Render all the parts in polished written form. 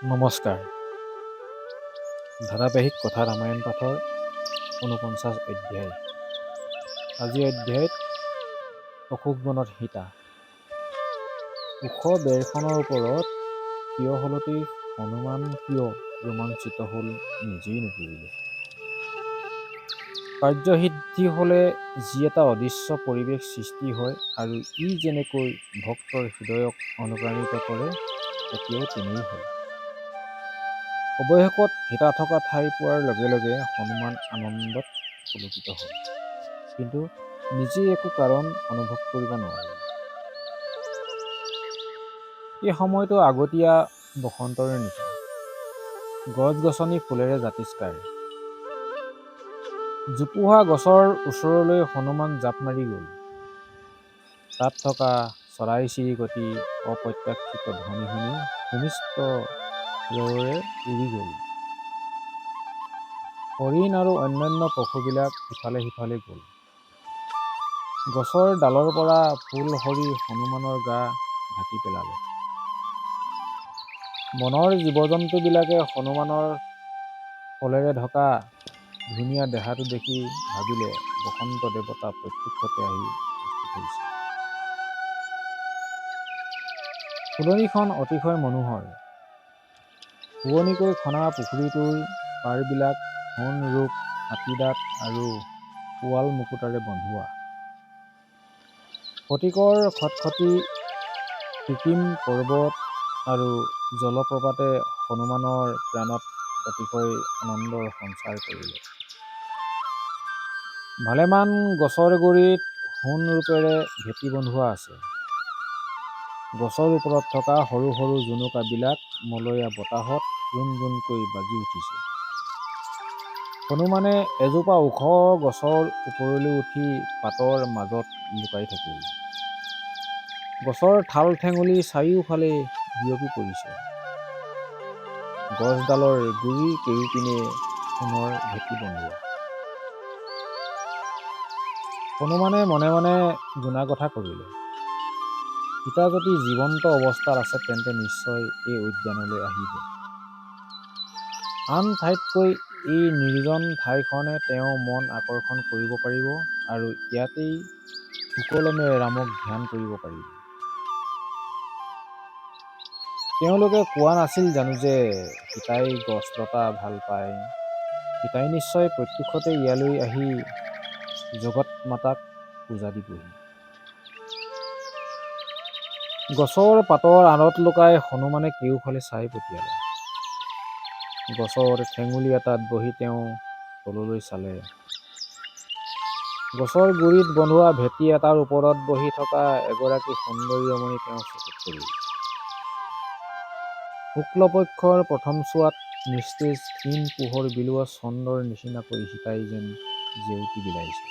নমস্কাৰ। ধাৰাবাহিক কথা ৰামায়ণ পাঠৰ ৪৯ অধ্যায়। আজি অধ্যায়ত অশোকবনত সীতা। ওখ বেৰখনৰ ওপৰত থিয় হলতে হনুমান কিয় ৰোমাঞ্চিত হল নিজেই নুবুজিলে। কাৰ্যসিদ্ধি হলে যি এটা অদৃশ্য পৰিৱেশ সৃষ্টি হয় আৰু ই যেনেকৈ ভক্তৰ হৃদয়ক অনুপ্ৰাণিত কৰে, এতিয়াও তেনেই হল। অৱশেষত সীতা থকা ঠাই পোৱাৰ লগে লগে হনুমান আনন্দত পুলকিত হল, কিন্তু নিজে একো কাৰণ অনুভৱ কৰিব নোৱাৰিলে। এই সময়টো আগতীয়া বসন্তৰ নিশা। গছ-গছনি ফুলেৰে জাতিষ্কাৰ। জোপোহা গছৰ ওচৰলৈ হনুমান জাপ মাৰি গল। তাত থকা চৰাই-চিৰিকটি অপ্ৰত্যাশিত ধ্বনি শুনি ভূমিষ্ঠ ৰেৱৰে উৰি গল। হৰিণ আৰু অন্যান্য পশুবিলাক ইফালে সিফালে গল। গছৰ ডালৰ পৰা ফুল সৰি হনুমানৰ গা ঢাকি পেলালে। বনৰ জীৱ-জন্তুবিলাকে হনুমানৰ ফলেৰে ঢকা ধুনীয়া দেহাটো দেখি ভাবিলে বসন্ত দেৱতা প্ৰত্যক্ষতে আহি উপস্থিত হৈছে। ফুলনিখন অতিশয় মনোহৰ। শুৱনিকৈ খনা পুখুৰীটোৰ পাৰবিলাক সোণ ৰূপ হাতীদাঁত আৰু পোৱাল মুকুতাৰে বন্ধোৱা। ফটিকৰ খটখটি কৃত্ৰিম পৰ্বত আৰু জলপ্ৰপাতে হনুমানৰ প্ৰাণত অতিশয় আনন্দৰ সঞ্চাৰ কৰিলে। ভালেমান গছৰ গুৰিত সোণ ৰূপেৰে ভেটি বন্ধোৱা আছে। গছৰ ওপৰত থকা সৰু সৰু জোনোকাবিলাক মলয়া বতাহত জোন জোনকৈ বাজি উঠিছে। হনুমানে এজোপা ওখ গছৰ ওপৰলৈ উঠি পাতৰ মাজত লুকাই থাকিল। গছৰ ঠাল ঠেঙুলি চাৰিওফালে বিয়পি পৰিছে। গছডালৰ গুৰি কেউপিনে সোণৰ ভেটি বন্ধোৱা। হনুমানে মনে মনে গুণাগথা কৰিলে, সীতা যদি জীৱন্ত অৱস্থাত আছে তেন্তে নিশ্চয় এই উদ্যানলৈ আহিব। আন ঠাইতকৈ এই নিৰ্জন ঠাইখনে তেওঁৰ মন আকৰ্ষণ কৰিব পাৰিব আৰু ইয়াতেই সুকলমে ৰামক ধ্যান কৰিব পাৰিব। তেওঁলোকে কোৱা নাছিল জানো যে সীতাই গছ-লতা ভাল পায়? সীতাই নিশ্চয় প্ৰত্যুষতে ইয়ালৈ আহি জগত মাতাক পূজা দিবহি। গছৰ পাতৰ আঁৰত লুকাই হনুমানে কেউফালে চাই পঠিয়ালে। গছৰ ঠেঙুলি এটাত বহি তেওঁ তললৈ চালে। গছৰ গুৰিত বন্ধোৱা ভেটি এটাৰ ওপৰত বহি থকা এগৰাকী সুন্দৰী ৰমণী তেওঁৰ চকুত পৰিল। শুক্লপক্ষৰ প্ৰথম চোৱাত নিস্তেজ ক্ষীণ পোহৰ বিলোৱা চন্দ্ৰৰ নিচিনাকৈ সীতাই যেন জেউতি বিলাইছে।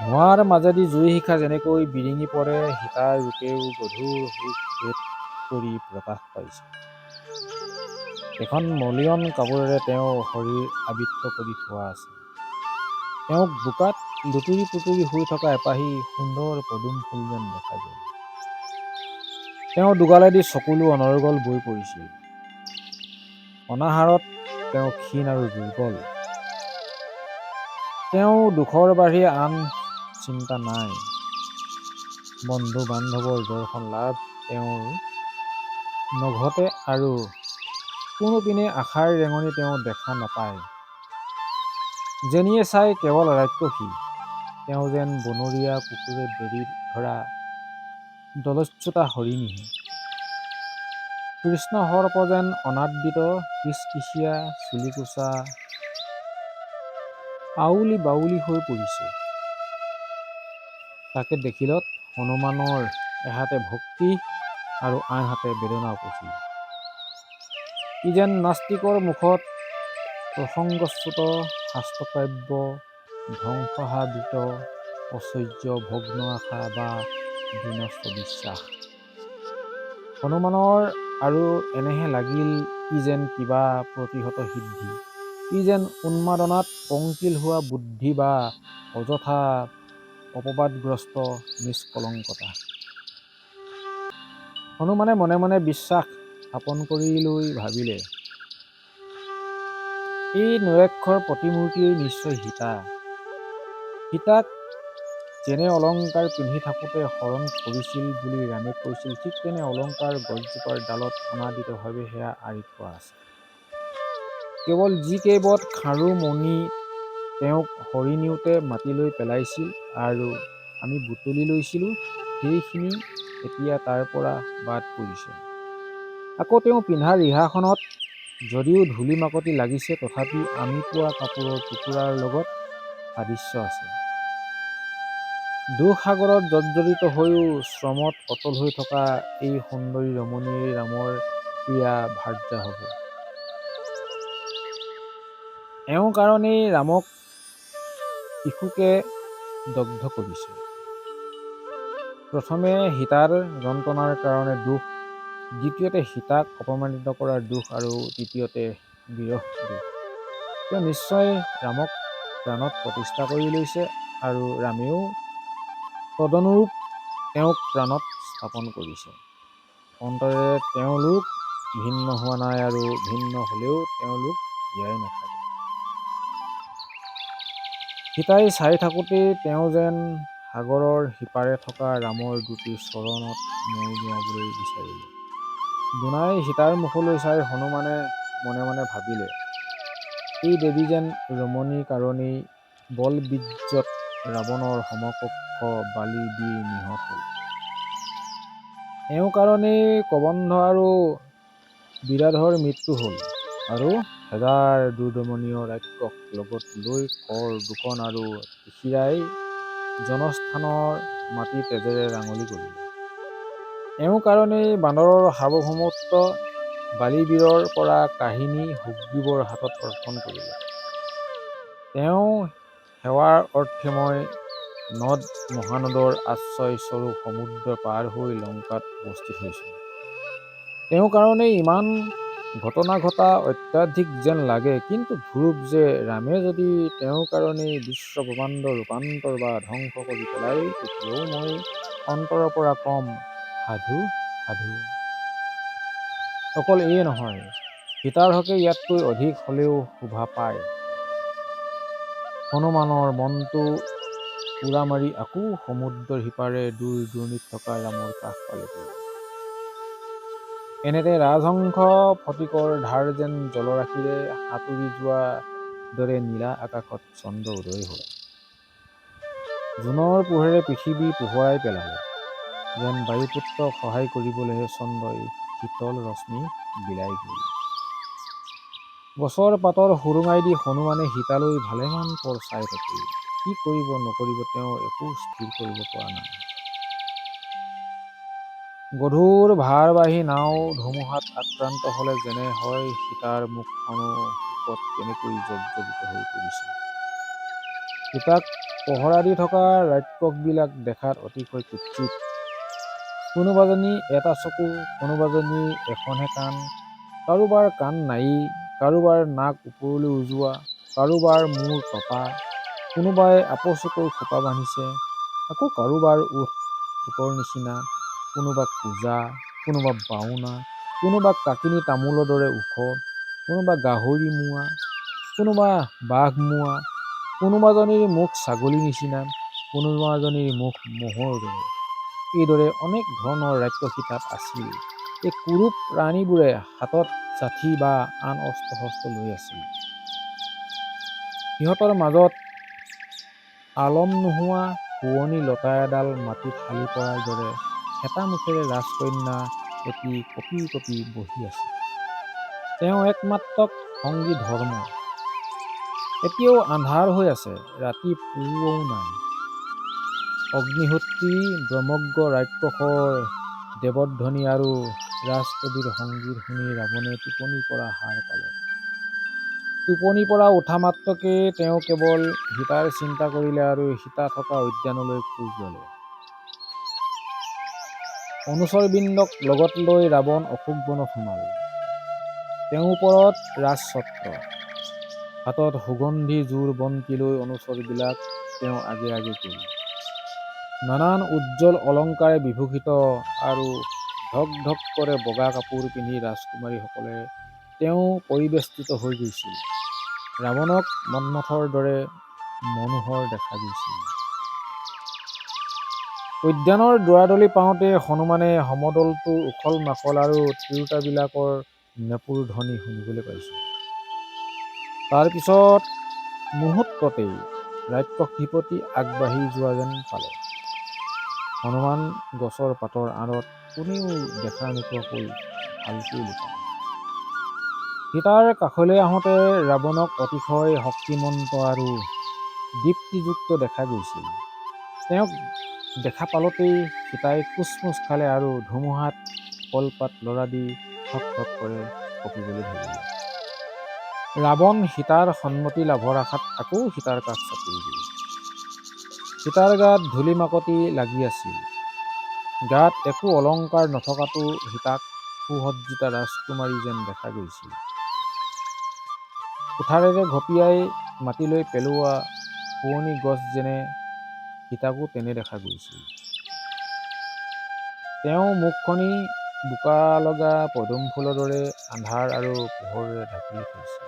ধোঁৱাৰ মাজেদি জুই-শিখা যেনেকৈ বিৰিঙি পৰে, সীতাৰ ৰূপেও গধুৰ সুখ ভেদ কৰি প্ৰকাশ পাইছে। এখন মলিয়ন কাপোৰেৰে তেওঁৰ শৰীৰ আবৃত কৰি থোৱা আছে। তেওঁক বোকাত লুতুৰি পুতুৰি শুই থকা এপাহি সুন্দৰ পদুম ফুল যেন দেখা গল। তেওঁৰ দুগালেদি চকুলো অনৰ্গল বৈ পৰিছিল। অনাহাৰত তেওঁ ক্ষীণ আৰু দুৰ্বল। তেওঁ দুখৰ বাঢ়ি আন চিন্তা নাই। বন্ধু বান্ধৱৰ দৰ্শন লাভ তেওঁৰ নঘটে আৰু কোনোপিনে আশাৰ ৰেঙনি তেওঁ দেখা নাপায়। যেনিয়ে চাই কেৱল ৰাক্ষসী। তেওঁ যেন বনৰীয়া কুকুৰে বেৰি ধৰা দলচ্যুতা হৰিণীহে। কৃষ্ণ সৰ্প যেন অনাদৃত কিচকিচিয়া চুলিকোছা আউলি বাউলি হৈ পৰিছে। তাকে দেখিলত হনুমানৰ এহাতে ভক্তি আৰু আনহাতে বেদনা উপজিল। ই যেন নাস্তিকৰ মুখত প্ৰসংগচ্যুত শাস্ত্ৰকাব্য ধ্বংসাবৃত ঐশ্বৰ্য ভগ্ন আশা বা বিনষ্ট বিশ্বাস। হনুমানৰ আৰু এনেহে লাগিল ই যেন কিবা প্ৰতিহত সিদ্ধি। ই যেন উন্মাদনাত পঙ্কিল হোৱা বুদ্ধি বা অযথা অপবাদগ্ৰস্ত নিষ্কলংকতা। হনুমানে মনে মনে বিশ্বাস স্থাপন কৰি লৈ ভাবিলে, এই নৰক্ষৰ প্ৰতিমূৰ্তিয়েই নিশ্চয় সীতা। সীতাক যেনে অলংকাৰ পিন্ধি থাকোঁতে হৰণ কৰিছিল বুলি ৰামে কৈছিল, ঠিক তেনে অলংকাৰ গছজোপাৰ ডালত অনাদিতভাৱে সেয়া আঁৰি থোৱা আছে। কেৱল যি কেইবত খাৰু মণি তেওঁক হৰি নিওঁতে মাটিলৈ পেলাইছিল আৰু আমি বুটলি লৈছিলোঁ, সেইখিনি এতিয়া তাৰ পৰা বাদ পৰিছে। আকৌ তেওঁ পিন্ধা ৰিহাখনত যদিও ধূলি মাকতি লাগিছে, তথাপি আমি পোৱা কাপোৰৰ টুকুৰাৰ লগত সাদৃশ্য আছে। দুঃসাগৰত জৰ্জৰিত হৈও শ্ৰমত অটল হৈ থকা এই সুন্দৰী ৰমণীয়ে ৰামৰ প্ৰিয়া ভাৰ্যা হ'ব। এওঁ কাৰণেই ৰামক শিশুকে দগ্ধ কৰিছে। প্ৰথমে সীতাৰ যন্ত্ৰণাৰ কাৰণে দুখ, দ্বিতীয়তে সীতাক অপমানিত কৰাৰ দুখ আৰু তৃতীয়তে বিৰহ দুখ। তেওঁ নিশ্চয় ৰামক প্ৰাণত প্ৰতিষ্ঠা কৰি লৈছে আৰু ৰামেও তদনুৰূপ তেওঁক প্ৰাণত স্থাপন কৰিছে। অন্তৰেৰে তেওঁলোক ভিন্ন হোৱা নাই আৰু ভিন্ন হ'লেও তেওঁলোক জীয়াই নাথাকে। সীতাই চাই থাকোঁতেই তেওঁ যেন সাগৰৰ সিপাৰে থকা ৰামৰ দুটি চৰণত মূৰ দোৱাবলৈ বিচাৰিলে। দুনাই সীতাৰ মুখলৈ চাই হনুমানে মনে মনে ভাবিলে, এই দেৱী যেন ৰমণীৰ কাৰণেই বলবীৰ্যত ৰাৱণৰ সমকক্ষ বালি বীৰ নিহত হ'ল। এওঁ কাৰণেই কবন্ধ আৰু বিৰাধৰ মৃত্যু হ'ল আৰু হেজাৰ দুৰ্দমনীয় ৰাক্ষস লগত লৈ কৰ দোকণ আৰু ত্ৰিশিৰাই জনস্থানৰ মাটি তেজেৰে ৰাঙলী কৰিলে। এওঁ কাৰণেই বানৰৰ সাৰ্বভৌমত্ব বালিবীৰৰ পৰা কাহিনী সুগ্ৰীৱৰ হাতত অৰ্পণ কৰিলে। তেওঁ সেৱাৰ অৰ্থে মই নদ মহানদৰ আশ্ৰয় স্বৰূপ সমুদ্ৰ পাৰ হৈ লংকাত উপস্থিত হৈছোঁ। তেওঁ কাৰণেই ইমান ঘটনা ঘটা অত্যাধিক যেন লাগে, কিন্তু ধ্ৰুৱ যে ৰামে যদি তেওঁৰ কাৰণেই বিশ্ব ব্ৰহ্মাণ্ড ৰূপান্তৰ বা ধ্বংস কৰি পেলায়, তেতিয়াও মই অন্তৰৰ পৰা কম, সাধু সাধু। অকল এয়ে নহয়, সীতাৰ হকে ইয়াতকৈ অধিক হ'লেও শোভা পায়। হনুমানৰ মনটো উৰা মাৰি আকৌ সমুদ্ৰৰ সিপাৰে দূৰ দূৰণিত থকা ৰামৰ কাষ পালেগৈ। এনেতে ৰাজহংস ফটিকৰ ধাৰ যেন জলৰাশিৰে সাঁতুৰি যোৱা দৰে নীলা আকাশত চন্দ্ৰ উদয় হ'ল। জোনৰ পোহৰে পৃথিৱী পোহৰাই পেলালে, যেন বায়ুপুত্ৰক সহায় কৰিবলৈহে চন্দ্ৰই শীতল ৰশ্মি বিলাই গ'ল। গছৰ পাতৰ সুৰুঙাই দি হনুমানে সীতালৈ ভালেমান পৰ চাই থাকিল। কি কৰিব নকৰিব তেওঁ একো স্থিৰ কৰিব পৰা নাই। গধুৰ ভাৰবাহী নাও ধুমুহাত আক্ৰান্ত হ'লে যেনে হয়, সীতাৰ মুখখনো শোকত তেনেকৈ জৰ্জৰিত হৈ পৰিছে। সীতাক পহৰা দি থকা ৰাক্ষসবিলাক দেখাত অতিশয় কুৎসিত। কোনোবাজনী এটা চকু, কোনোবাজনীৰ এখনহে কাণ, কাৰোবাৰ কাণ নায়েই, কাৰোবাৰ নাক ওপৰলৈ উজোৱা, কাৰোবাৰ মূৰ টপা, কোনোবাই আপচুকৈ খোপা বান্ধিছে, আকৌ কাৰোবাৰ ওঠ ওটৰ নিচিনা, কোনোবা কোজা, কোনোবা বাওনা, কোনোবা কাকিনী তামোলৰ দৰে ওখ, কোনোবা গাহৰি মোৱা, কোনোবা বাঘ মোৱা, কোনোবাজনীৰ মুখ ছাগলীৰ নিচিনা, কোনোবাজনীৰ মুখ ম'হৰ দৰে। এইদৰে অনেক ধৰণৰ ৰাক্ষসী তাত আছিল। এই কুৰূপ প্ৰাণীবোৰে হাতত যাঠি বা আন অস্ত্ৰ শস্ত্ৰ লৈ আছিল। সিহঁতৰ মাজত আলম নোহোৱা শুৱনি লতা এডাল মাটিত হালি পৰাৰ দৰে হেতা মুখেৰে ৰাজকন্যা এটি কঁপি কঁপি বহি আছে। তেওঁ একমাত্ৰক সঙ্গী ধৰ্ম। এতিয়াও আন্ধাৰ হৈ আছে, ৰাতি পুৱও নাই। অগ্নিহোত্ৰী ব্ৰহ্মজ্ঞ ৰাক্ষসৰ দেৱধ্বনি আৰু ৰাজকবিৰ সংগীত শুনি ৰাৱণে টোপনিৰ পৰা সাৰ পালে। টোপনিৰ পৰা উঠা মাত্ৰকে তেওঁ কেৱল সীতাৰ চিন্তা কৰিলে আৰু সীতা থকা উদ্যানলৈ খোজ ল'লে। অনুচৰবৃন্দক লগত লৈ ৰাৱণ অশোক বনত সোমাল। তেওঁৰ ওপৰত ৰাজছত্ৰ, হাতত সুগন্ধি জোৰ বন্তি লৈ অনুচৰবিলাক তেওঁ আগে আগে গ'ল। নানান উজ্জ্বল অলংকাৰে বিভূষিত আৰু ধক ধক কৰে বগা কাপোৰ পিন্ধি ৰাজকুমাৰীসকলে তেওঁ পৰিবেষ্টিত হৈ গৈছিল। ৰাৱণক মন্মথৰ দৰে মনোহৰ দেখা গৈছিল। উদ্যানৰ দুৱাৰদলি পাওঁতে হনুমানে সমদলটোৰ উখল মাখল আৰু তিৰোতাবিলাকৰ নেপুৰ ধ্বনি শুনিবলৈ পাইছিল। তাৰ পিছত মুহূৰ্ততেই ৰাক্ষস ধিপতি আগবাঢ়ি যোৱা যেন পালে। হনুমান গছৰ পাতৰ আঁৰত কোনেও দেখা নোপোৱাকৈ ভালকৈ লুকালে। সীতাৰ কাষলৈ আহোঁতে ৰাৱণক অতিশয় শক্তিমন্ত আৰু দীপ্তিযুক্ত দেখা গৈছিল। তেওঁক দেখা পালতেই সীতাই কোচমোচ খালে আৰু ধুমুহাত কলপাত লৰা দি ঠক ঠক কৰে কঁপিবলৈ ধৰিলে। ৰাৱণ সীতাৰ সন্মতি লাভৰ আশাত আকৌ সীতাৰ কাষ চাপি দিলে। সীতাৰ গাত ধূলি মাকতি লাগি আছিল। গাত একো অলংকাৰ নথকাতো সীতাক সুসজ্জিতা ৰাজকুমাৰী যেন দেখা গৈছিল। কুঠাৰেৰে ঘপিয়াই মাটিলৈ পেলোৱা পুৰণি গছ যেনে সীতাকো তেনে দেখা গৈছিল। তেওঁ মুখখনি বোকা লগা পদুম ফুলৰ দৰে আন্ধাৰ আৰু পোহৰেৰে ঢাকি থৈছিল।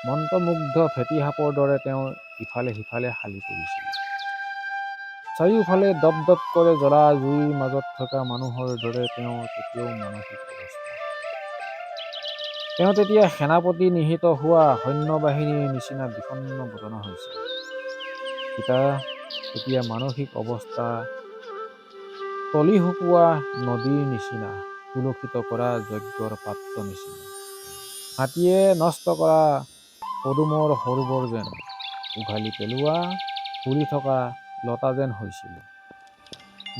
মন্ত্ৰমুগ্ধ ফেঁটী সাপৰ দৰে তেওঁ ইফালে সিফালে হালি পৰিছিল। চাৰিওফালে দপ দপ কৰে জ্বলা জুইৰ মাজত থকা মানুহৰ দৰে তেওঁৰ তেতিয়াও মানসিক অৱস্থা। তেওঁ তেতিয়া সেনাপতি নিহিত হোৱা সৈন্যবাহিনীৰ নিচিনা বিষণ্ণ বদন হৈছিল। সীতা তেতিয়া মানসিক অৱস্থা তলি শুকোৱা নদীৰ নিচিনা, কুলসিত কৰা যজ্ঞৰ পাত্ৰ নিচিনা, হাতীয়ে নষ্ট কৰা পদুমৰ সৰোবৰ যেন, উঘালি পেলোৱা ফুলি থকা লতা যেন হৈছিল।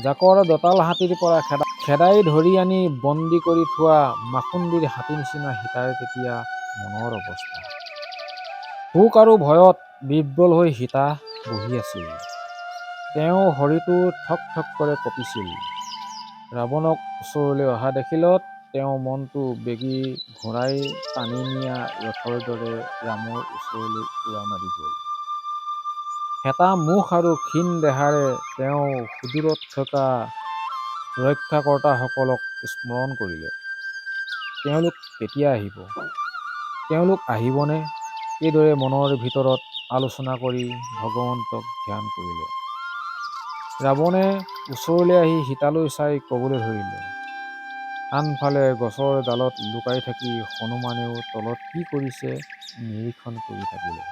জাকৰ দঁতাল হাতীৰ পৰা খেদাই ধৰি আনি বন্দী কৰি থোৱা মাখুন্দিৰ হাতী নিচিনা সীতাৰ তেতিয়া মনৰ অৱস্থা। শোক আৰু ভয়ত বিহ্বল হৈ সীতা বহি আছিল। তেওঁৰ শৰীৰটো ঠক ঠক কৰে কঁপিছিল। ৰাৱণক ওচৰলৈ অহা দেখিলত তেওঁৰ মনটো বেগী ঘোঁৰাই টানি নিয়া ৰথৰ দৰে ৰামৰ ওচৰলৈ উৰা মাৰি গল। হেতা মুখ আৰু ক্ষীণ দেহাৰে তেওঁ সুদূৰত থকা ৰক্ষাকৰ্তাসকলক স্মৰণ কৰিলে। তেওঁলোক কেতিয়া আহিব? তেওঁলোক আহিবনে? এইদৰে মনৰ ভিতৰত আলোচনা কৰি ভগৱন্তক ধ্যান কৰিলে। ৰাৱণে ওচৰলৈ আহি সীতালৈ চাই কবলৈ ধৰিলে। আনফালে গছৰ ডালত লুকাই থাকি হনুমানেও তলত কি কৰিছে নিৰীক্ষণ কৰি থাকিলে।